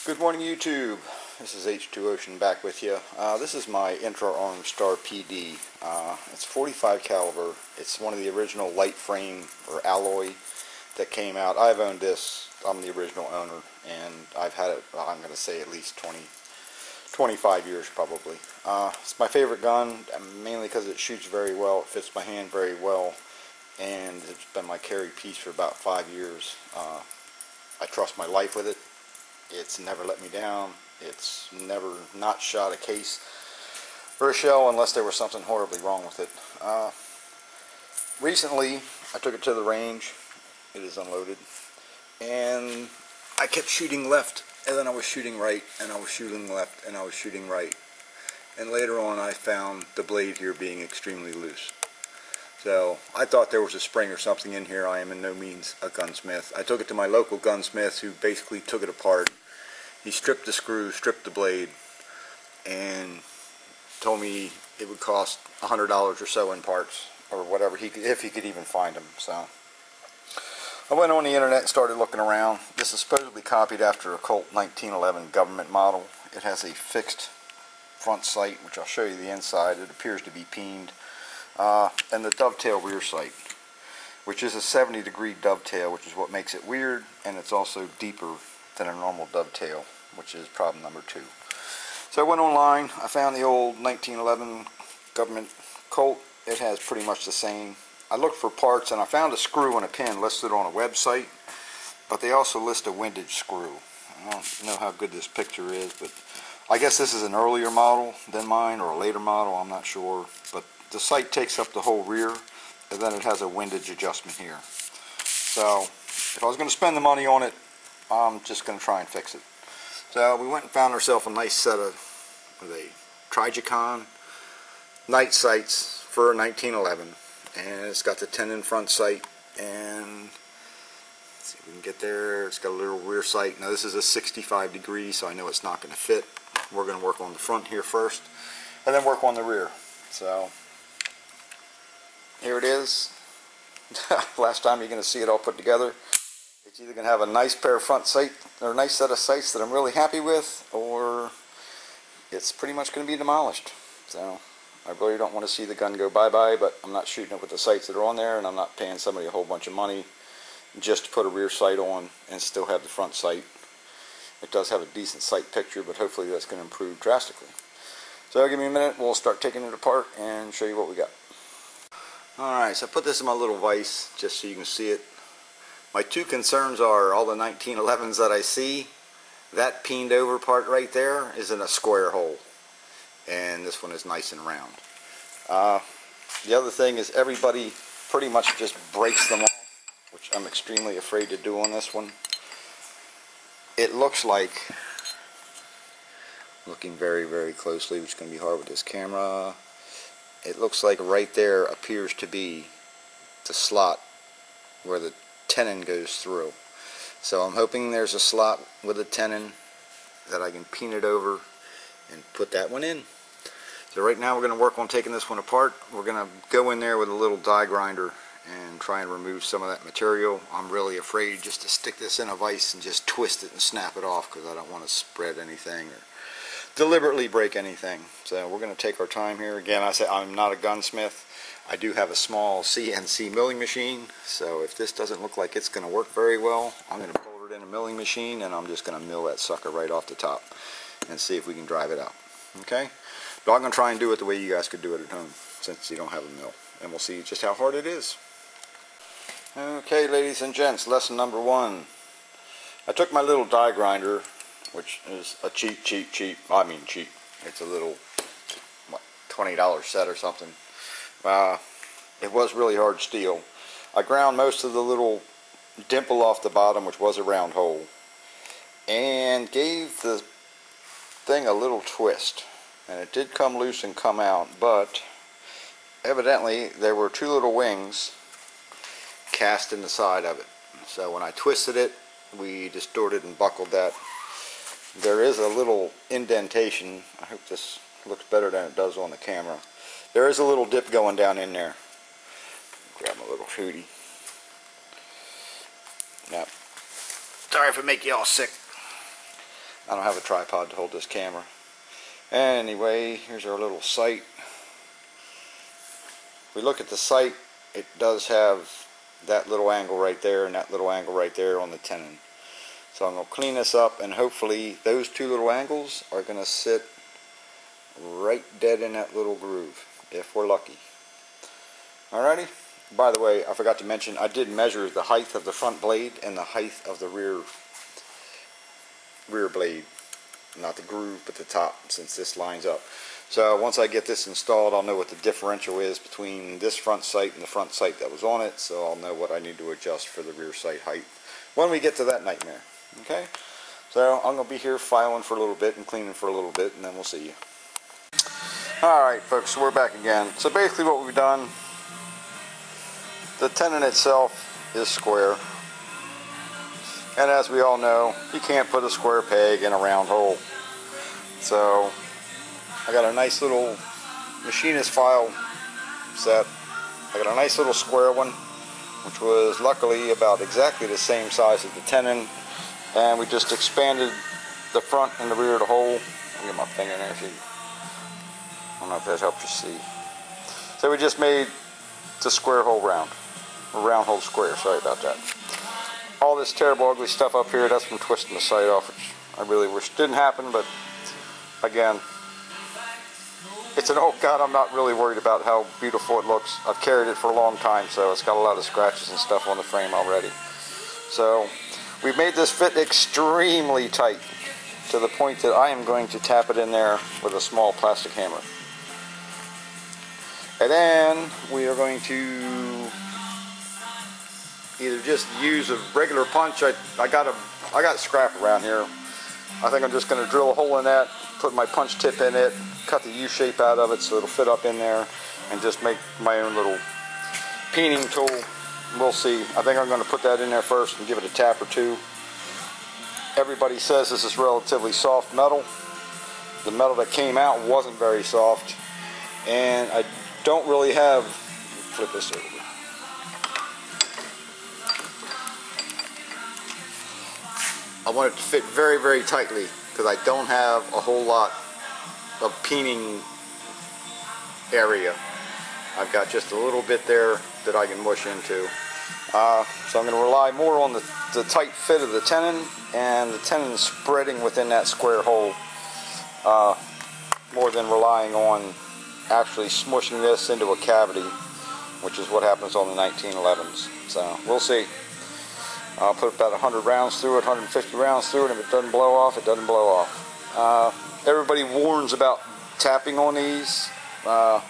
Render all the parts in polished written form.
Good morning, YouTube. This is H2 Ocean back with you. This is my Intra-Arm Star PD. It's 45 caliber. It's one of the original light frame or alloy that came out. I've owned this. I'm the original owner, and I've had it, I'm going to say at least 25 years probably. It's my favorite gun, mainly because it shoots very well. It fits my hand very well, and it's been my carry piece for about 5 years. I trust my life with it. It's never let me down. It's never not shot a case or a shell unless there was something horribly wrong with it. Recently, I took it to the range. It is unloaded. And I kept shooting left, and then I was shooting right, and I was shooting left, and I was shooting right. And later on, I found the blade here being extremely loose. So I thought there was a spring or something in here. I am in no means a gunsmith. I took it to my local gunsmith, who basically took it apart. He stripped the screw, stripped the blade, and told me it would cost $100 or so in parts, or whatever, if he could even find them. So I went on the internet and started looking around. This is supposedly copied after a Colt 1911 government model. It has a fixed front sight, which I'll show you the inside. It appears to be peened. And the dovetail rear sight, which is a 70-degree dovetail, which is what makes it weird, and it's also deeper than a normal dovetail, which is problem number 2. So I went online. I found the old 1911 government Colt. It has pretty much the same. I looked for parts, and I found a screw and a pin listed on a website, but they also list a windage screw. I don't know how good this picture is, but I guess this is an earlier model than mine, or a later model, I'm not sure. But the sight takes up the whole rear, and then it has a windage adjustment here. So if I was going to spend the money on it, I'm just going to try and fix it. So we went and found ourselves a nice set of Trijicon night sights for a 1911, and it's got the tenon front sight, and let's see if we can get there. It's got a little rear sight. Now this is a 65 degrees, so I know it's not going to fit. We're going to work on the front here first, and then work on the rear. So here it is. Last time you're going to see it all put together. It's either going to have a nice pair of front sight, or a nice set of sights that I'm really happy with, or it's pretty much going to be demolished. So I really don't want to see the gun go bye-bye, but I'm not shooting it with the sights that are on there, and I'm not paying somebody a whole bunch of money just to put a rear sight on and still have the front sight. It does have a decent sight picture, but hopefully that's going to improve drastically. So give me a minute, we'll start taking it apart and show you what we got. Alright, so I put this in my little vise just so you can see it. My two concerns are all the 1911s that I see. That peened over part right there is in a square hole, and this one is nice and round. The other thing is everybody pretty much just breaks them off, which I'm extremely afraid to do on this one. It looks like, looking very, very closely, which is going to be hard with this camera, it looks like right there appears to be the slot where the tenon goes through. So I'm hoping there's a slot with a tenon that I can peen it over and put that one in. So right now we're going to work on taking this one apart. We're going to go in there with a little die grinder and try and remove some of that material. I'm really afraid just to stick this in a vise and just twist it and snap it off, because I don't want to spread anything or deliberately break anything. So we're going to take our time here. Again, I say I'm not a gunsmith. I do have a small CNC milling machine, so if this doesn't look like it's going to work very well, I'm going to pull it in a milling machine, and I'm just going to mill that sucker right off the top and see if we can drive it out. Okay? But I'm going to try and do it the way you guys could do it at home, since you don't have a mill, and we'll see just how hard it is. Okay, ladies and gents, lesson number 1. I took my little die grinder, which is a cheap. It's a little, what, $20 set or something. It was really hard steel. I ground most of the little dimple off the bottom, which was a round hole, and gave the thing a little twist, and it did come loose and come out, but evidently there were 2 little wings cast in the side of it. So when I twisted it, we distorted and buckled that. There is a little indentation. I hope this looks better than it does on the camera. There is a little dip going down in there. Grab my little hootie. Now, sorry if I make you all sick. I don't have a tripod to hold this camera. Anyway, here's our little sight. If we look at the sight, it does have that little angle right there and that little angle right there on the tenon. So I'm going to clean this up, and hopefully those two little angles are going to sit right dead in that little groove, if we're lucky. Alrighty. By the way, I forgot to mention, I did measure the height of the front blade and the height of the rear blade. Not the groove, but the top, since this lines up. So once I get this installed, I'll know what the differential is between this front sight and the front sight that was on it, so I'll know what I need to adjust for the rear sight height when we get to that nightmare. Okay? So I'm going to be here filing for a little bit and cleaning for a little bit, and then we'll see you. Alright folks, so we're back again. So basically what we've done, the tenon itself is square. And as we all know, you can't put a square peg in a round hole. So I got a nice little machinist file set. I got a nice little square one, which was luckily about exactly the same size as the tenon. And we just expanded the front and the rear of the hole. Let me get my finger in there. I don't know if that helps you see. So we just made the square hole round. Or round hole square, sorry about that. All this terrible ugly stuff up here, that's from twisting the sight off, which I really wish didn't happen, but again, it's an old gun. I'm not really worried about how beautiful it looks. I've carried it for a long time, so it's got a lot of scratches and stuff on the frame already. So we've made this fit extremely tight to the point that I am going to tap it in there with a small plastic hammer. And then we are going to either just use a regular punch. I got scrap around here. I think I'm just going to drill a hole in that, put my punch tip in it, cut the U shape out of it so it'll fit up in there, and just make my own little peening tool. We'll see. I think I'm going to put that in there first and give it a tap or two. Everybody says this is relatively soft metal. The metal that came out wasn't very soft, and I don't really have, flip this over. I want it to fit very, very tightly because I don't have a whole lot of peening area. I've got just a little bit there that I can mush into. So I'm going to rely more on the tight fit of the tenon and the tenon spreading within that square hole more than relying on actually smushing this into a cavity, which is what happens on the 1911s. So we'll see. I'll put about 100 rounds through it, 150 rounds through it. If it doesn't blow off, it doesn't blow off. Everybody warns about tapping on these. I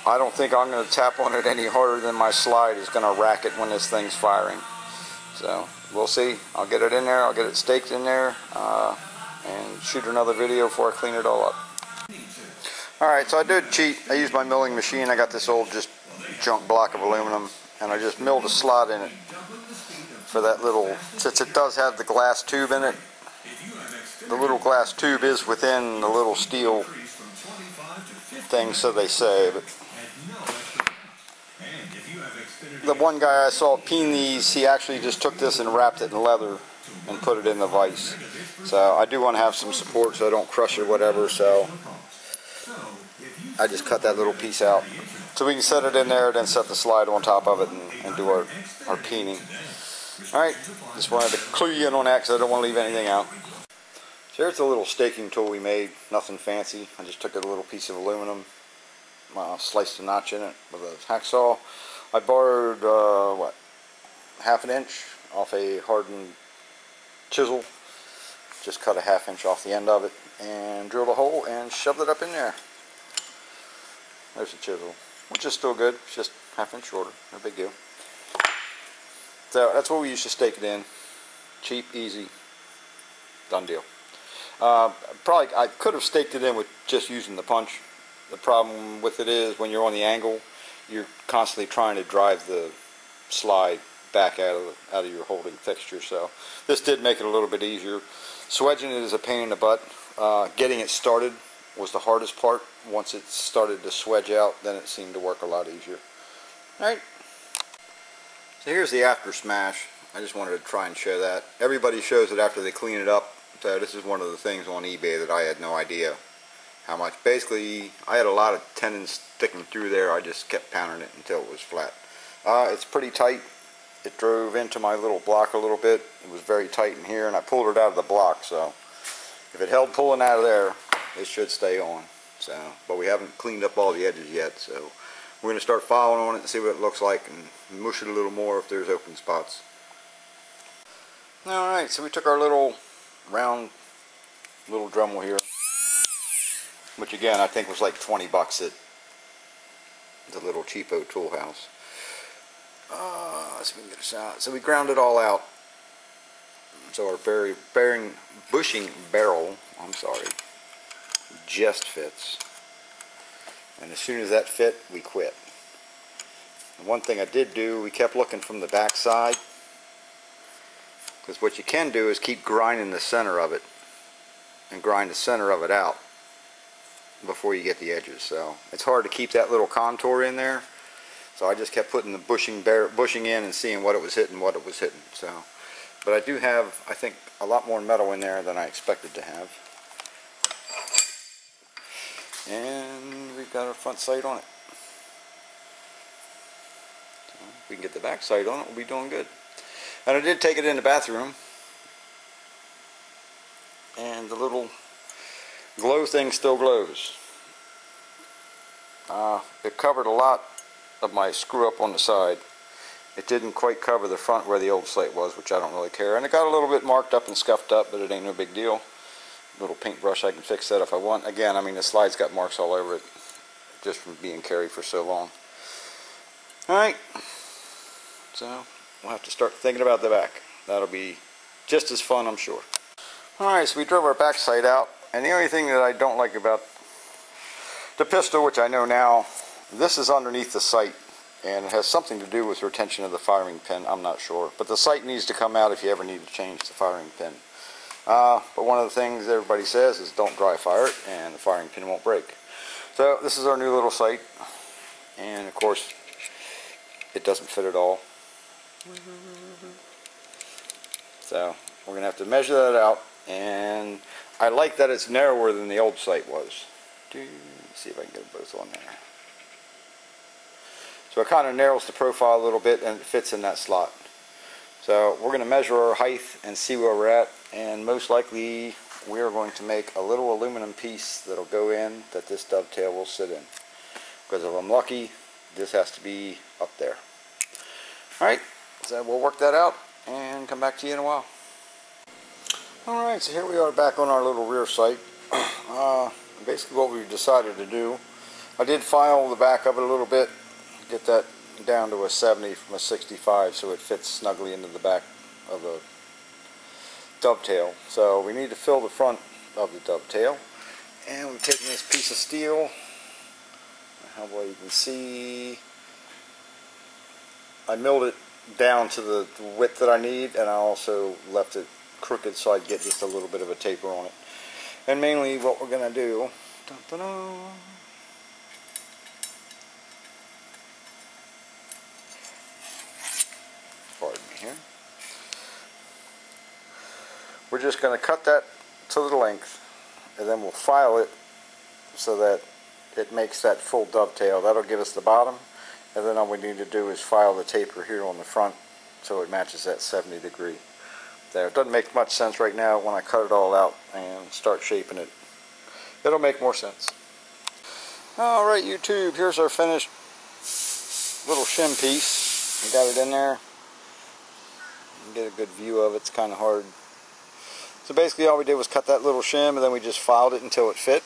don't think I'm going to tap on it any harder than my slide is going to rack it when this thing's firing. So we'll see. I'll get it in there. I'll get it staked in there and shoot another video before I clean it all up. Alright, so I did cheat. I used my milling machine. I got this old just junk block of aluminum, and I just milled a slot in it for that little, since it does have the glass tube in it. The little glass tube is within the little steel thing, so they say, but the one guy I saw peen these, he actually just took this and wrapped it in leather and put it in the vise. So I do want to have some support so I don't crush it or whatever, so I just cut that little piece out. So we can set it in there, then set the slide on top of it and do our peening. Alright, just wanted to clue you in on that because I don't want to leave anything out. So here's the little staking tool we made, nothing fancy. I just took a little piece of aluminum, sliced a notch in it with a hacksaw. I borrowed, half an inch off a hardened chisel. Just cut a ½ inch off the end of it and drilled a hole and shoved it up in there. There's the chisel, which is still good, it's just ½ inch shorter, no big deal. So that's what we used to stake it in. Cheap, easy, done deal. Probably I could have staked it in with just using the punch. The problem with it is when you're on the angle, you're constantly trying to drive the slide back out of your holding fixture. So this did make it a little bit easier. Swedging it is a pain in the butt. Getting it started was the hardest part. Once it started to swedge out, then it seemed to work a lot easier. Alright. So here's the after smash. I just wanted to try and show that. Everybody shows it after they clean it up. So this is one of the things on eBay that I had no idea how much. Basically, I had a lot of tendons sticking through there. I just kept pounding it until it was flat. It's pretty tight. It drove into my little block a little bit. It was very tight in here, and I pulled it out of the block. So if it held pulling out of there, it should stay on. So, but we haven't cleaned up all the edges yet. So we're going to start filing on it and see what it looks like, and mush it a little more if there's open spots. Alright, so we took our little round little Dremel here, which again I think was like 20 bucks at the little cheapo tool house. Let's see if we can get this out. So we ground it all out. So our bushing barrel, just fits. And as soon as that fit, we quit. And one thing I did do, we kept looking from the back side, because what you can do is keep grinding the center of it and grind the center of it out before you get the edges. So it's hard to keep that little contour in there. So I just kept putting the bushing in and seeing what it was hitting, So, but I do have, I think, a lot more metal in there than I expected to have. And we've got our front sight on it. So if we can get the back sight on it, we'll be doing good. And I did take it in the bathroom, and the little glow thing still glows. It covered a lot of my screw up on the side. It didn't quite cover the front where the old slate was, which I don't really care. And it got a little bit marked up and scuffed up, but it ain't no big deal. Little paintbrush, I can fix that if I want. Again, I mean, the slide's got marks all over it just from being carried for so long. Alright, so we'll have to start thinking about the back. That'll be just as fun, I'm sure. Alright, so we drove our back sight out, and the only thing that I don't like about the pistol, which I know now, this is underneath the sight, and it has something to do with retention of the firing pin. I'm not sure, but the sight needs to come out if you ever need to change the firing pin. But one of the things everybody says is don't dry fire it, and the firing pin won't break. So this is our new little sight, and of course it doesn't fit at all. So we're going to have to measure that out, and I like that it's narrower than the old sight was. Let's see if I can get them both on there. So it kind of narrows the profile a little bit, and it fits in that slot. So we're going to measure our height and see where we're at, and most likely we are going to make a little aluminum piece that'll go in that this dovetail will sit in. Because if I'm lucky, this has to be up there. Alright, so we'll work that out and come back to you in a while. Alright, so here we are back on our little rear sight. Basically what we've decided to do, I did file the back of it a little bit, get that down to a 70 from a 65 so it fits snugly into the back of the dovetail. So we need to fill the front of the dovetail, and we've taken this piece of steel. How well you can see, I milled it down to the width that I need, and I also left it crooked so I'd get just a little bit of a taper on it. And mainly what we're going to do, pardon me here, we're just going to cut that to the length, and then we'll file it so that it makes that full dovetail. That'll give us the bottom, and then all we need to do is file the taper here on the front so it matches that 70 degree. There, it doesn't make much sense right now. When I cut it all out and start shaping it, it'll make more sense. Alright YouTube, here's our finished little shim piece. We got it in there. You can get a good view of it. It's kind of hard. So basically all we did was cut that little shim, and then we just filed it until it fit,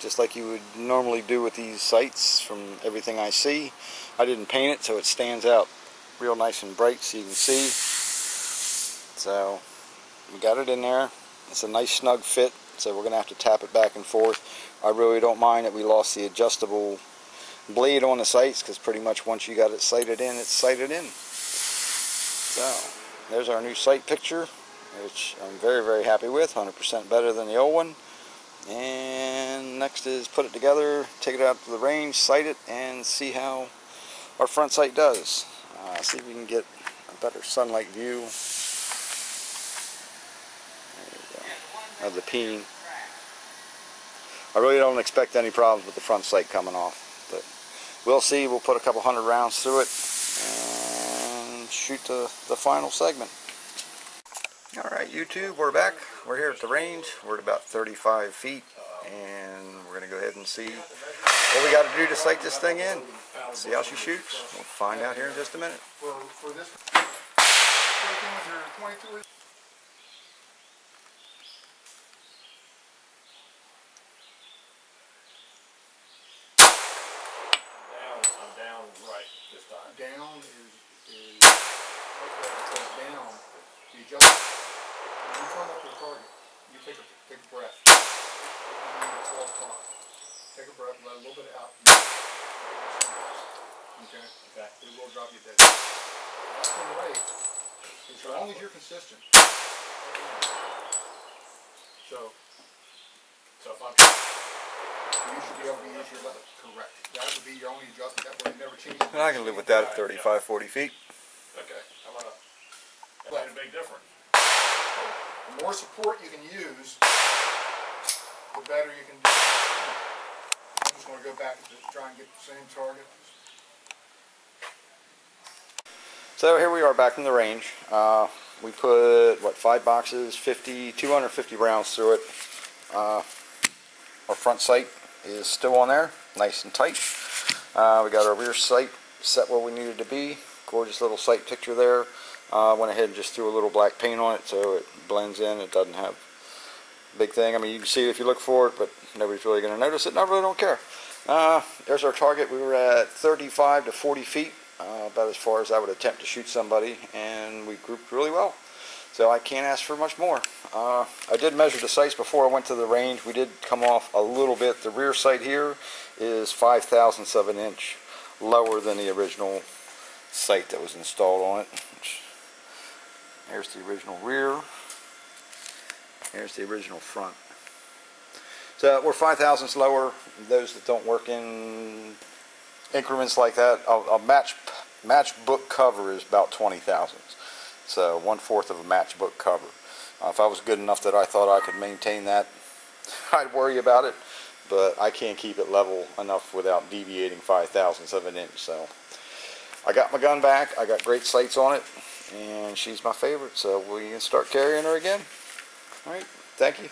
just like you would normally do with these sights from everything I see. I didn't paint it so it stands out real nice and bright so you can see. So we got it in there. It's a nice snug fit, so we're going to have to tap it back and forth. I really don't mind that we lost the adjustable blade on the sights, because pretty much once you got it sighted in, it's sighted in. So there's our new sight picture, which I'm very, very happy with. 100% better than the old one. And next is put it together, take it out to the range, sight it, and see how our front sight does. See if we can get a better sunlight view. of the peen. I really don't expect any problems with the front sight coming off, but we'll see. We'll put a couple hundred rounds through it and shoot the final segment. Alright YouTube, we're back. We're here at the range. We're at about 35 feet, and we're going to go ahead and see what we got to do to sight this thing in. See how she shoots. We'll find out here in just a minute. For this, Down right this time. down is down. You adjust. When you turn up your target, you take a breath. And it's 12 o'clock. Take a breath, let a little bit out. Okay? Okay. It will drop you dead. That's the rate. As long as you're consistent. So if I'm you should be able to use your left. Correct. That would be your only adjustment. That way you never change it. And I can live with that at 35, 40 feet. okay, I'm gonna. That made a big difference. The more support you can use, the better you can do. I'm just going to go back and just try and get the same target. So here we are back in the range. We put, what, 5 boxes, 250 rounds through it. Our front sight is still on there, nice and tight. We got our rear sight set where we needed to be. Gorgeous little sight picture there. Went ahead and just threw a little black paint on it so it blends in. It doesn't have a big thing. I mean, you can see it if you look for it, but nobody's really going to notice it, and I really don't care. There's our target. We were at 35 to 40 feet, about as far as I would attempt to shoot somebody, and we grouped really well. So I can't ask for much more. I did measure the sights before I went to the range. We did come off a little bit. The rear sight here is 5/1000ths of an inch lower than the original sight that was installed on it. There's the original rear. Here's the original front. So we're 5/1000ths lower. Those that don't work in increments like that, a match book cover is about 20/1000ths. So 1/4 of a match book cover. If I was good enough that I thought I could maintain that, I'd worry about it. But I can't keep it level enough without deviating 5/1000ths of an inch. So I got my gun back. I got great sights on it, and she's my favorite. So we can start carrying her again. All right. Thank you.